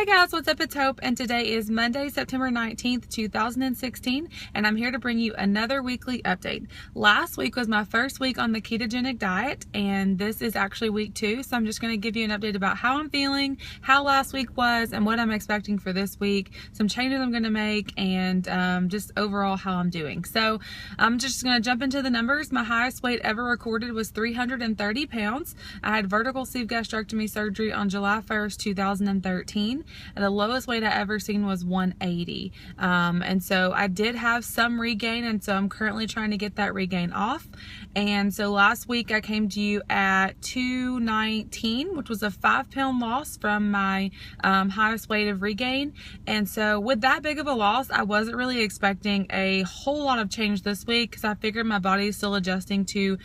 guys, what's up? It's Hope, and today is Monday, September 19th, 2016, and I'm here to bring you another weekly update. Last week was my first week on the ketogenic diet, and this is actually week 2, so I'm just going to give you an update about how I'm feeling, how last week was, and what I'm expecting for this week, some changes I'm going to make, and just overall how I'm doing. So I'm just going to jump into the numbers. My highest weight ever recorded was 330 pounds. I had vertical sleeve gastrectomy surgery on July 1st, 2013, and the lowest weight I ever seen was 180. And so I did have some regain, and so I'm currently trying to get that regain off. And so last week I came to you at 219, which was a 5-pound loss from my highest weight of regain. And so with that big of a loss, I wasn't really expecting a whole lot of change this week, because I figured my body is still adjusting to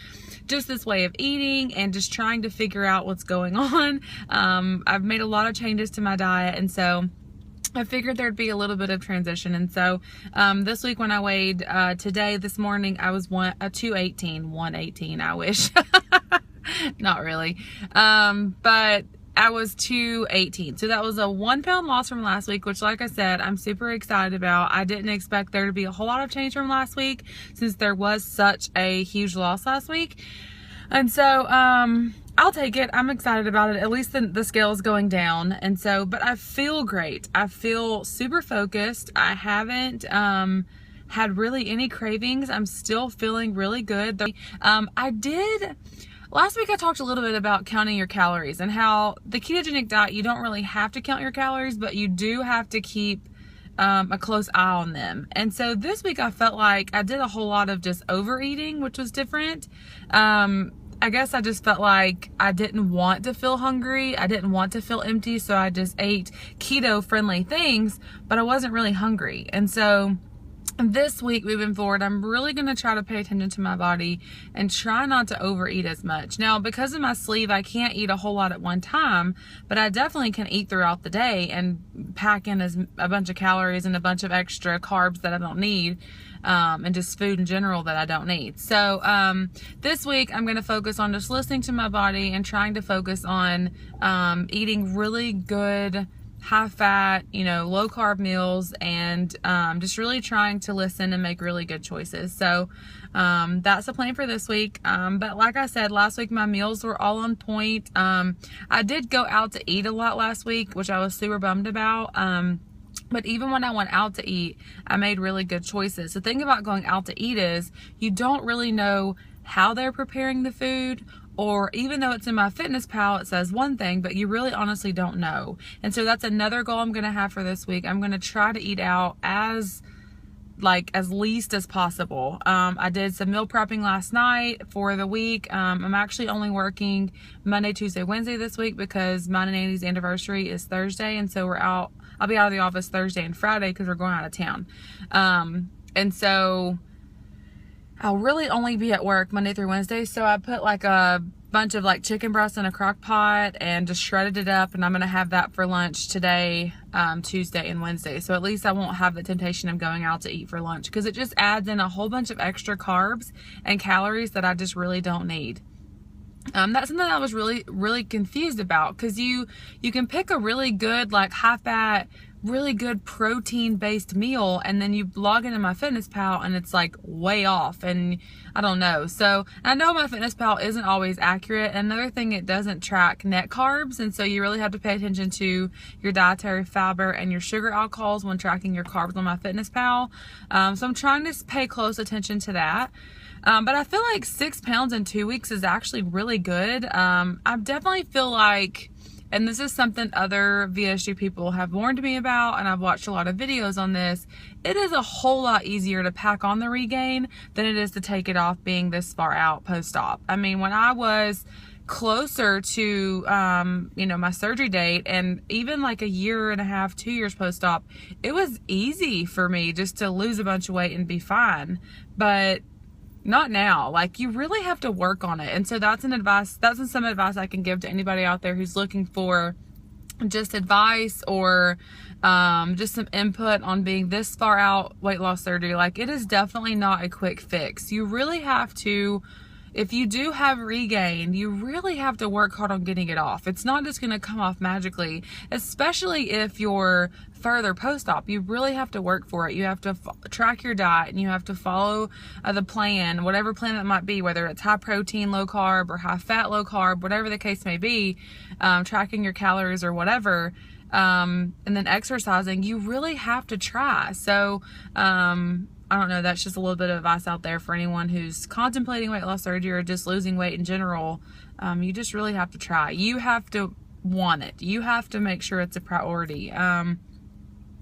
just this way of eating and just trying to figure out what's going on. I've made a lot of changes to my diet, and so I figured there'd be a little bit of transition. And so this week when I weighed this morning, I was 118, I wish. Not really. But I was 218. So that was a 1-pound loss from last week, which, like I said, I'm super excited about. I didn't expect there to be a whole lot of change from last week, since there was such a huge loss last week. And so I'll take it. I'm excited about it. At least the scale is going down. And so, but I feel great. I feel super focused. I haven't had really any cravings. I'm still feeling really good. Last week I talked a little bit about counting your calories and how the ketogenic diet, you don't really have to count your calories, but you do have to keep a close eye on them. And so this week I felt like I did a whole lot of just overeating, which was different. I guess I just felt like I didn't want to feel hungry. I didn't want to feel empty. So I just ate keto friendly things, but I wasn't really hungry. And so this week moving forward, I'm really going to try to pay attention to my body and try not to overeat as much. Now, because of my sleeve, I can't eat a whole lot at one time, but I definitely can eat throughout the day and pack in a bunch of calories and a bunch of extra carbs that I don't need, and just food in general that I don't need. So this week I'm going to focus on just listening to my body and trying to focus on eating really good, high fat, low carb meals, and just really trying to listen and make really good choices. So that's the plan for this week. But like I said, last week my meals were all on point. I did go out to eat a lot last week, which I was super bummed about. But even when I went out to eat, I made really good choices. The thing about going out to eat is you don't really know how they're preparing the food, or even though it's in my fitness pal, it says one thing, but you really honestly don't know. And so that's another goal I'm going to have for this week. I'm going to try to eat out as least as possible. I did some meal prepping last night for the week. I'm actually only working Monday, Tuesday, Wednesday this week because mine and Andy's anniversary is Thursday. And so I'll be out of the office Thursday and Friday because we're going out of town. And so I'll really only be at work Monday through Wednesday. So I put like a bunch of chicken breasts in a crock pot and just shredded it up, and I'm going to have that for lunch today, Tuesday and Wednesday. So at least I won't have the temptation of going out to eat for lunch, because it just adds in a whole bunch of extra carbs and calories that I just really don't need. That's something I was really, really confused about, because you can pick a really good, high fat, really good protein based meal, and then you log into my fitness pal and it's way off, and I don't know. So I know my fitness pal isn't always accurate. Another thing, it doesn't track net carbs, and so you really have to pay attention to your dietary fiber and your sugar alcohols when tracking your carbs on my fitness pal. So I'm trying to pay close attention to that. But I feel like 6 pounds in 2 weeks is actually really good. I definitely feel like, and this is something other VSG people have warned me about, and I've watched a lot of videos on this, it is a whole lot easier to pack on the regain than it is to take it off being this far out post-op. I mean, when I was closer to, my surgery date, and even a year and a half, 2 years post-op, it was easy for me just to lose a bunch of weight and be fine. But not now. You really have to work on it. And so that's some advice I can give to anybody out there who's looking for just advice or just some input on being this far out weight loss surgery. It is definitely not a quick fix. You really have to if you do have regain, you really have to work hard on getting it off. It's not just going to come off magically, especially if you're further post-op. You really have to work for it. You have to track your diet, and you have to follow the plan, whatever plan that might be, whether it's high protein, low carb, or high fat, low carb, whatever the case may be, tracking your calories or whatever, and then exercising. You really have to try. So, I don't know, that's just a little bit of advice out there for anyone who's contemplating weight loss surgery or just losing weight in general. You just really have to try. You have to want it. You have to make sure it's a priority.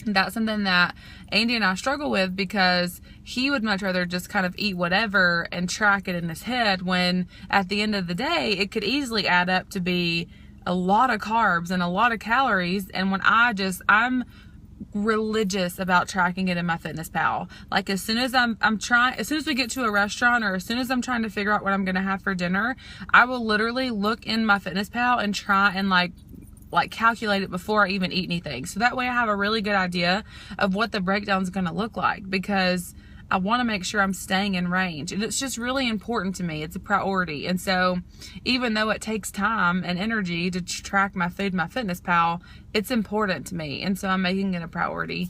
That's something that Andy and I struggle with, because he would much rather just kind of eat whatever and track it in his head, when at the end of the day, it could easily add up to be a lot of carbs and a lot of calories. And when I'm religious about tracking it in MyFitnessPal. Like, as soon as as soon as we get to a restaurant, or as soon as I'm trying to figure out what I'm going to have for dinner, I will literally look in MyFitnessPal and try and like calculate it before I even eat anything. So that way I have a really good idea of what the breakdown is going to look like, because I want to make sure I'm staying in range. And it's just really important to me. It's a priority. And so even though it takes time and energy to track my food, MyFitnessPal, it's important to me. And so I'm making it a priority.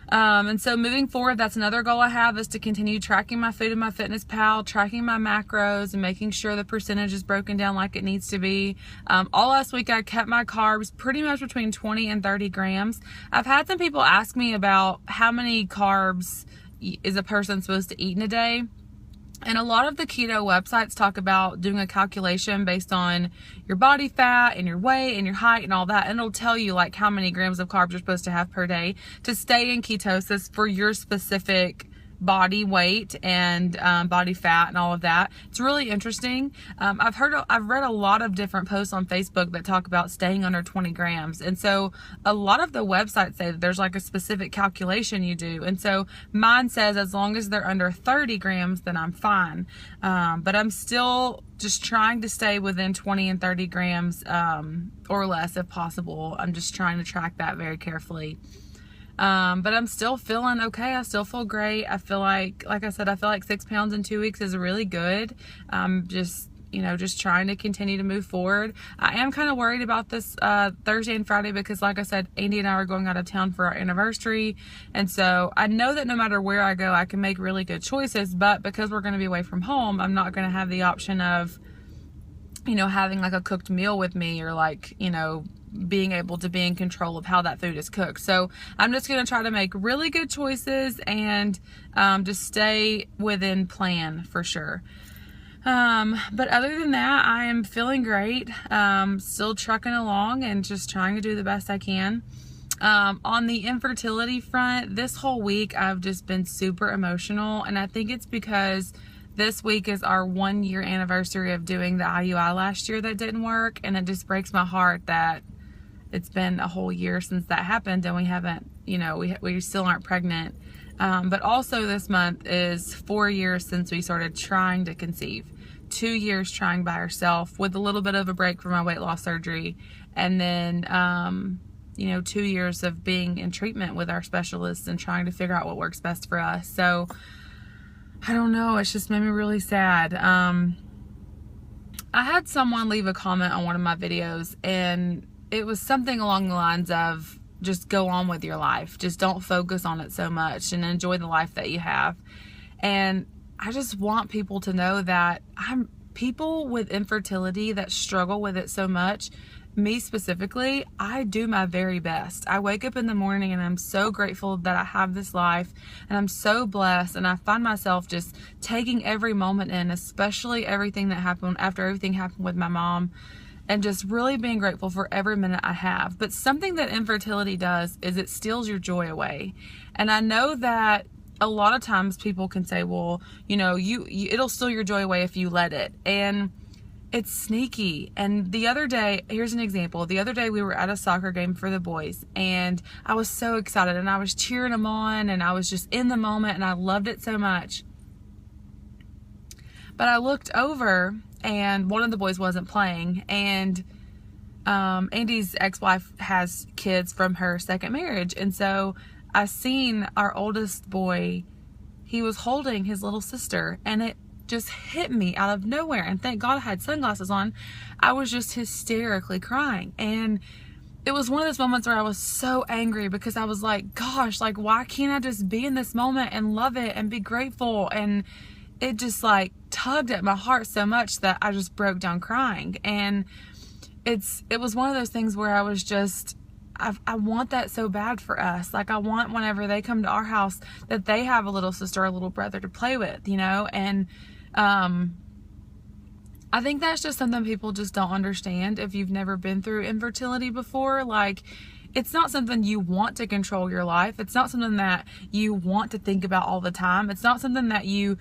And so moving forward, that's another goal I have, is to continue tracking my food in MyFitnessPal, tracking my macros, and making sure the percentage is broken down like it needs to be. All last week, I kept my carbs pretty much between 20 and 30 grams. I've had some people ask me about how many carbs is a person supposed to eat in a day. And a lot of the keto websites talk about doing a calculation based on your body fat and your weight and your height and all that. And it'll tell you like how many grams of carbs you're supposed to have per day to stay in ketosis for your specific body weight and body fat and all of that. It's really interesting. I've read a lot of different posts on Facebook that talk about staying under 20 grams. And so a lot of the websites say that there's like a specific calculation you do. And so mine says as long as they're under 30 grams, then I'm fine. But I'm still just trying to stay within 20 and 30 grams or less if possible. I'm just trying to track that very carefully. But I'm still feeling okay. I still feel great. I feel like I said, I feel like 6 pounds in 2 weeks is really good. Just trying to continue to move forward. I am kind of worried about this Thursday and Friday, because like I said, Andy and I are going out of town for our anniversary. And so I know that no matter where I go, I can make really good choices, but because we're going to be away from home, I'm not going to have the option of, having like a cooked meal with me, or like, being able to be in control of how that food is cooked. So I'm just going to try to make really good choices and just stay within plan for sure. But other than that, I am feeling great. Still trucking along and just trying to do the best I can. On the infertility front, this whole week I've just been super emotional, and I think it's because this week is our 1 year anniversary of doing the IUI last year that didn't work, and it just breaks my heart that it's been a whole year since that happened, and we haven't, we still aren't pregnant. But also this month is 4 years since we started trying to conceive. 2 years trying by ourselves with a little bit of a break from my weight loss surgery. And then, 2 years of being in treatment with our specialists and trying to figure out what works best for us. So I don't know. It's just made me really sad. I had someone leave a comment on one of my videos, and it was something along the lines of, just go on with your life. Just don't focus on it so much and enjoy the life that you have. And I just want people to know that people with infertility that struggle with it so much, me specifically, I do my very best. I wake up in the morning and I'm so grateful that I have this life, and I'm so blessed, and I find myself just taking every moment in, especially everything that happened after everything happened with my mom, and just really being grateful for every minute I have. But something that infertility does is it steals your joy away. And I know that a lot of times people can say, well, it'll steal your joy away if you let it. And it's sneaky. And the other day, here's an example. The other day we were at a soccer game for the boys, and I was so excited, and I was cheering them on, and I was just in the moment, and I loved it so much. But I looked over, and one of the boys wasn't playing, and Andy's ex-wife has kids from her second marriage, and so I seen our oldest boy, he was holding his little sister, and just hit me out of nowhere. And thank God I had sunglasses on. I was just hysterically crying. And it was one of those moments where I was so angry because I was like, gosh, like, why can't I just be in this moment and love it and be grateful? And it just like tugged at my heart so much that I just broke down crying. And it was one of those things where I was just, I want that so bad for us. Like, I want whenever they come to our house that they have a little sister or a little brother to play with, you know? And I think that's just something people just don't understand if you've never been through infertility before. Like, it's not something you want to control your life. It's not something that you want to think about all the time. It's not something that you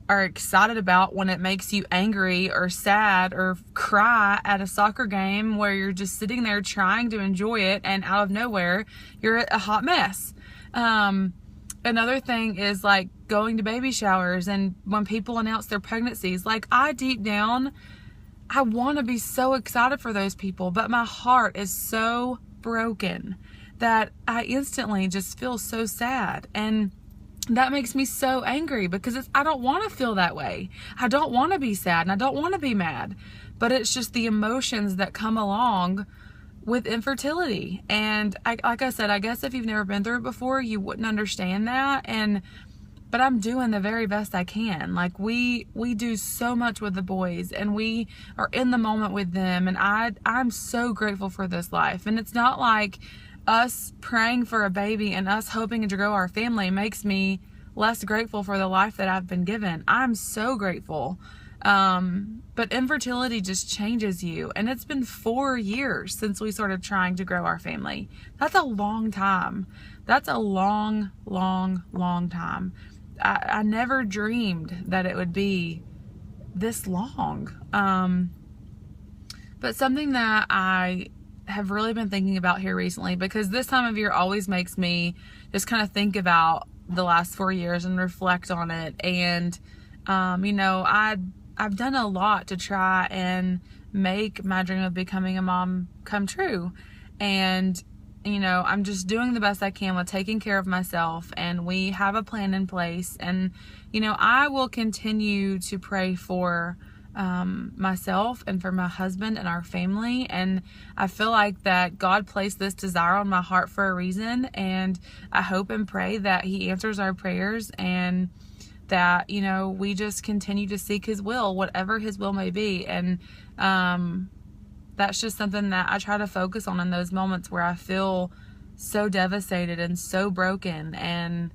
are excited about when it makes you angry or sad or cry at a soccer game where you're just sitting there trying to enjoy it and out of nowhere you're a hot mess. Another thing is like going to baby showers and when people announce their pregnancies. Like, I deep down, I want to be so excited for those people, but my heart is so broken that I instantly just feel so sad. And that makes me so angry because I don't want to feel that way. I don't want to be sad and I don't want to be mad, but it's just the emotions that come along with infertility. And like I said, I guess if you've never been through it before, you wouldn't understand that. But I'm doing the very best I can. Like, we do so much with the boys and we are in the moment with them. And I'm so grateful for this life. And it's not like us praying for a baby and us hoping to grow our family makes me less grateful for the life that I've been given. I'm so grateful. But infertility just changes you. And it's been 4 years since we started trying to grow our family. That's a long time. That's a long, long, long time. I never dreamed that it would be this long. But something that I have really been thinking about here recently, because this time of year always makes me just kind of think about the last 4 years and reflect on it. And, you know, I've done a lot to try and make my dream of becoming a mom come true. And, you know, I'm just doing the best I can with taking care of myself, and we have a plan in place. And, you know, I will continue to pray for myself and for my husband and our family. And I feel like that God placed this desire on my heart for a reason. And I hope and pray that He answers our prayers and that, you know, we just continue to seek His will, whatever His will may be. And, that's just something that I try to focus on in those moments where I feel so devastated and so broken and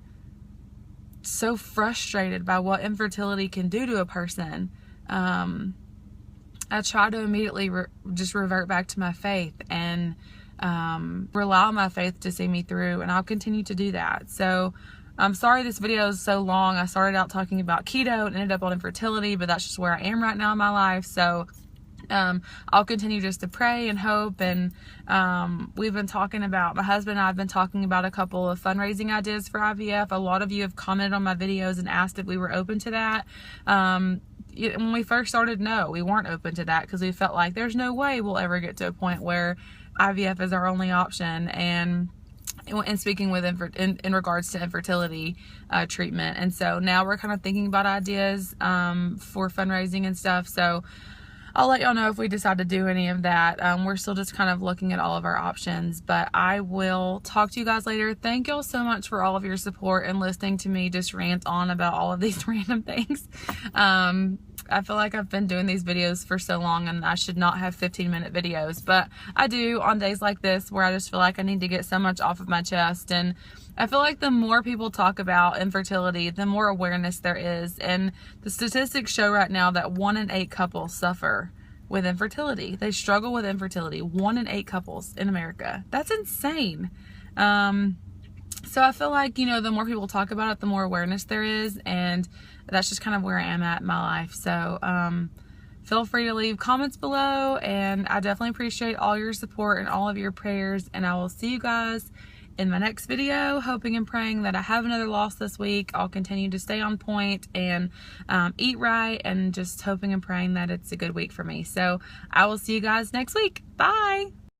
so frustrated by what infertility can do to a person. I try to immediately just revert back to my faith and rely on my faith to see me through, and I'll continue to do that. So I'm sorry this video is so long. I started out talking about keto and ended up on infertility, but that's just where I am right now in my life. So I'll continue just to pray and hope. And we've been talking about, my husband and I have been talking about a couple of fundraising ideas for IVF. A lot of you have commented on my videos and asked if we were open to that. When we first started, no, we weren't open to that because we felt like there's no way we'll ever get to a point where IVF is our only option. And speaking with in regards to infertility treatment. And so now we're kind of thinking about ideas for fundraising and stuff. So I'll let y'all know if we decide to do any of that. We're still just kind of looking at all of our options, but I will talk to you guys later. Thank y'all so much for all of your support and listening to me just rant on about all of these random things. I feel like I've been doing these videos for so long and I should not have 15-minute videos, but I do on days like this where I just feel like I need to get so much off of my chest. And I feel like the more people talk about infertility, the more awareness there is. And the statistics show right now that 1 in 8 couples suffer with infertility. They struggle with infertility. 1 in 8 couples in America. That's insane. So I feel like, you know, the more people talk about it, the more awareness there is. And that's just kind of where I am at in my life. So feel free to leave comments below. And I definitely appreciate all your support and all of your prayers. And I will see you guys in my next video, hoping and praying that I have another loss this week. I'll continue to stay on point and eat right, and just hoping and praying that it's a good week for me. So I will see you guys next week. Bye.